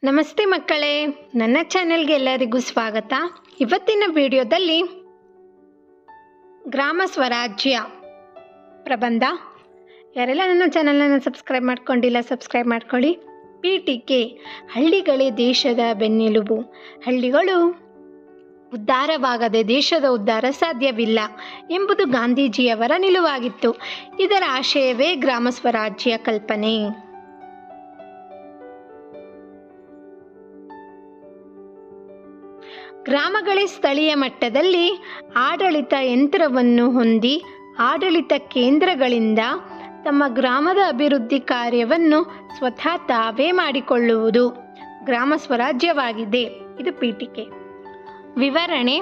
ನಮಸ್ತೆ ಮಕ್ಕಳೇ, ನನ್ನ ಚಾನೆಲ್ಗೆ ಎಲ್ಲರಿಗೂ ಸ್ವಾಗತ. ಇವತ್ತಿನ ವಿಡಿಯೋದಲ್ಲಿ ಗ್ರಾಮ ಸ್ವರಾಜ್ಯ ಪ್ರಬಂಧ. ಯಾರೆಲ್ಲ ನನ್ನ ಚಾನೆಲನ್ನು ಸಬ್ಸ್ಕ್ರೈಬ್ ಮಾಡ್ಕೊಂಡಿಲ್ಲ ಸಬ್ಸ್ಕ್ರೈಬ್ ಮಾಡ್ಕೊಳ್ಳಿ. ಪೀಠಿಕೆ: ಹಳ್ಳಿಗಳೇ ದೇಶದ ಬೆನ್ನೆಲುಬು. ಹಳ್ಳಿಗಳು ಉದ್ಧಾರವಾಗದೆ ದೇಶದ ಉದ್ಧಾರ ಸಾಧ್ಯವಿಲ್ಲ ಎಂಬುದು ಗಾಂಧೀಜಿಯವರ ನಿಲುವಾಗಿತ್ತು. ಇದರ ಆಶಯವೇ ಗ್ರಾಮ ಸ್ವರಾಜ್ಯ ಕಲ್ಪನೆ. ಗ್ರಾಮಗಳೇ ಸ್ಥಳೀಯ ಮಟ್ಟದಲ್ಲಿ ಆಡಳಿತ ಯಂತ್ರವನ್ನು ಹೊಂದಿ ಆಡಳಿತ ಕೇಂದ್ರಗಳಿಂದ ತಮ್ಮ ಗ್ರಾಮದ ಅಭಿವೃದ್ಧಿ ಕಾರ್ಯವನ್ನು ಸ್ವತಃ ತಾವೇ ಮಾಡಿಕೊಳ್ಳುವುದು ಗ್ರಾಮ ಸ್ವರಾಜ್ಯವಾಗಿದೆ. ಇದು ಪೀಠಿಕೆ. ವಿವರಣೆ: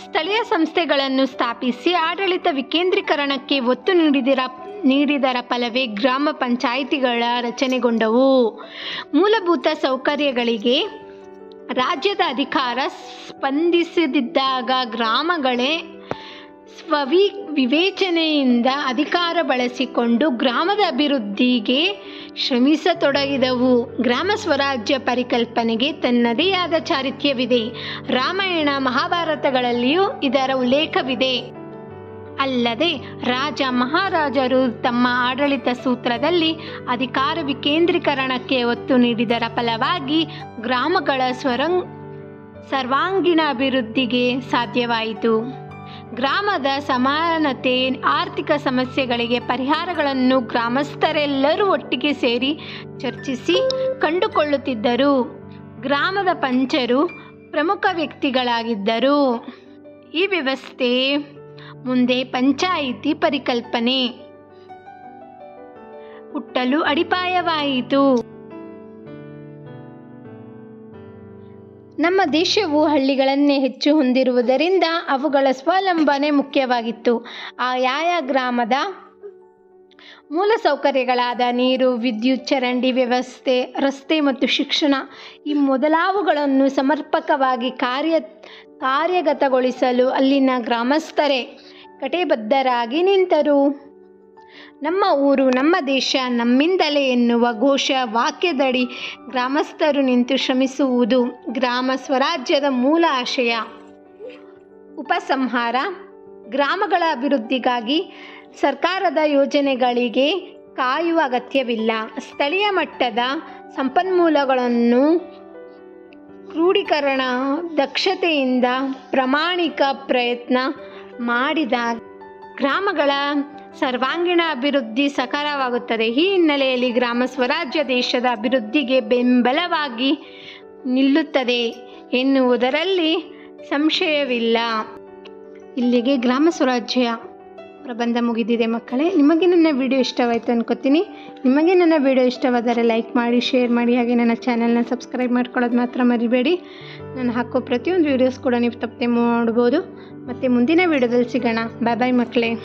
ಸ್ಥಳೀಯ ಸಂಸ್ಥೆಗಳನ್ನು ಸ್ಥಾಪಿಸಿ ಆಡಳಿತ ವಿಕೇಂದ್ರೀಕರಣಕ್ಕೆ ಒತ್ತು ನೀಡಿದರ ಫಲವೇ ಗ್ರಾಮ ಪಂಚಾಯಿತಿಗಳ ರಚನೆಗೊಂಡವು. ಮೂಲಭೂತ ಸೌಕರ್ಯಗಳಿಗೆ ರಾಜ್ಯದ ಅಧಿಕಾರ ಸ್ಪಂದಿಸದಿದ್ದಾಗ ಗ್ರಾಮಗಳೇ ವಿವೇಚನೆಯಿಂದ ಅಧಿಕಾರ ಬಳಸಿಕೊಂಡು ಗ್ರಾಮದ ಅಭಿವೃದ್ಧಿಗೆ ಶ್ರಮಿಸತೊಡಗಿದವು. ಗ್ರಾಮ ಸ್ವರಾಜ್ಯ ಪರಿಕಲ್ಪನೆಗೆ ತನ್ನದೇ ಆದ ಚಾರಿತ್ರ್ಯವಿದೆ. ರಾಮಾಯಣ ಮಹಾಭಾರತಗಳಲ್ಲಿಯೂ ಇದರ ಉಲ್ಲೇಖವಿದೆ. ಅಲ್ಲದೆ ರಾಜ ಮಹಾರಾಜರು ತಮ್ಮ ಆಡಳಿತ ಸೂತ್ರದಲ್ಲಿ ಅಧಿಕಾರ ವಿಕೇಂದ್ರೀಕರಣಕ್ಕೆ ಒತ್ತು ನೀಡಿದರ ಫಲವಾಗಿ ಗ್ರಾಮಗಳ ಸರ್ವಾಂಗೀಣ ಅಭಿವೃದ್ಧಿಗೆ ಸಾಧ್ಯವಾಯಿತು. ಗ್ರಾಮದ ಸಮಾನತೆ, ಆರ್ಥಿಕ ಸಮಸ್ಯೆಗಳಿಗೆ ಪರಿಹಾರಗಳನ್ನು ಗ್ರಾಮಸ್ಥರೆಲ್ಲರೂ ಒಟ್ಟಿಗೆ ಸೇರಿ ಚರ್ಚಿಸಿ ಕಂಡುಕೊಳ್ಳುತ್ತಿದ್ದರು. ಗ್ರಾಮದ ಪಂಚರು ಪ್ರಮುಖ ವ್ಯಕ್ತಿಗಳಾಗಿದ್ದರು. ಈ ವ್ಯವಸ್ಥೆ ಮುಂದೆ ಪಂಚಾಯಿತಿ ಪರಿಕಲ್ಪನೆ ಹುಟ್ಟಲು ಅಡಿಪಾಯವಾಯಿತು. ನಮ್ಮ ದೇಶವು ಹಳ್ಳಿಗಳನ್ನೇ ಹೆಚ್ಚು ಹೊಂದಿರುವುದರಿಂದ ಅವುಗಳ ಸ್ವಾವಲಂಬನೆ ಮುಖ್ಯವಾಗಿತ್ತು. ಆಯಾಯ ಗ್ರಾಮದ ಮೂಲಸೌಕರ್ಯಗಳಾದ ನೀರು, ವಿದ್ಯುತ್, ಚರಂಡಿ ವ್ಯವಸ್ಥೆ, ರಸ್ತೆ ಮತ್ತು ಶಿಕ್ಷಣ ಈ ಮೊದಲಾವುಗಳನ್ನು ಸಮರ್ಪಕವಾಗಿ ಕಾರ್ಯಗತಗೊಳಿಸಲು ಅಲ್ಲಿನ ಗ್ರಾಮಸ್ಥರೇ ಕಟಿಬದ್ಧರಾಗಿ ನಿಂತರು. ನಮ್ಮ ಊರು ನಮ್ಮ ದೇಶ ನಮ್ಮಿಂದಲೇ ಎನ್ನುವ ಘೋಷ ವಾಕ್ಯದಡಿ ಗ್ರಾಮಸ್ಥರು ನಿಂತು ಶ್ರಮಿಸುವುದು ಗ್ರಾಮ ಸ್ವರಾಜ್ಯದ ಮೂಲ ಆಶಯ. ಉಪಸಂಹಾರ: ಗ್ರಾಮಗಳ ಅಭಿವೃದ್ಧಿಗಾಗಿ ಸರ್ಕಾರದ ಯೋಜನೆಗಳಿಗೆ ಕಾಯುವ ಅಗತ್ಯವಿಲ್ಲ. ಸ್ಥಳೀಯ ಮಟ್ಟದ ಸಂಪನ್ಮೂಲಗಳನ್ನು ಕ್ರೋಢೀಕರಣ ದಕ್ಷತೆಯಿಂದ ಪ್ರಾಮಾಣಿಕ ಪ್ರಯತ್ನ ಮಾಡಿದಾಗ ಗ್ರಾಮಗಳ ಸರ್ವಾಂಗೀಣ ಅಭಿವೃದ್ಧಿ ಸಾಕಾರವಾಗುತ್ತದೆ. ಈ ಹಿನ್ನೆಲೆಯಲ್ಲಿ ಗ್ರಾಮ ಸ್ವರಾಜ್ಯ ದೇಶದ ಅಭಿವೃದ್ಧಿಗೆ ಬೆಂಬಲವಾಗಿ ನಿಲ್ಲುತ್ತದೆ ಎನ್ನುವುದರಲ್ಲಿ ಸಂಶಯವಿಲ್ಲ. ಇಲ್ಲಿಗೆ ಗ್ರಾಮ ಸ್ವರಾಜ್ಯ ಪ್ರಬಂಧ ಮುಗಿದಿದೆ ಮಕ್ಕಳೇ. ನಿಮಗೆ ನನ್ನ ವಿಡಿಯೋ ಇಷ್ಟವಾಯಿತು ಅನ್ಕೋತೀನಿ. ನಿಮಗೆ ನನ್ನ ವಿಡಿಯೋ ಇಷ್ಟವಾದರೆ ಲೈಕ್ ಮಾಡಿ, ಶೇರ್ ಮಾಡಿ, ಹಾಗೆ ನನ್ನ ಚಾನೆಲ್ನ ಸಬ್ಸ್ಕ್ರೈಬ್ ಮಾಡ್ಕೊಳ್ಳೋದು ಮಾತ್ರ ಮರಿಬೇಡಿ. ನಾನು ಹಾಕೋ ಪ್ರತಿಯೊಂದು ವೀಡಿಯೋಸ್ ಕೂಡ ನೀವು ತಪ್ಪದೆ ನೋಡ್ಬೋದು. ಮತ್ತು ಮುಂದಿನ ವಿಡಿಯೋದಲ್ಲಿ ಸಿಗೋಣ. ಬಾಯ್ ಬಾಯ್ ಮಕ್ಕಳೇ.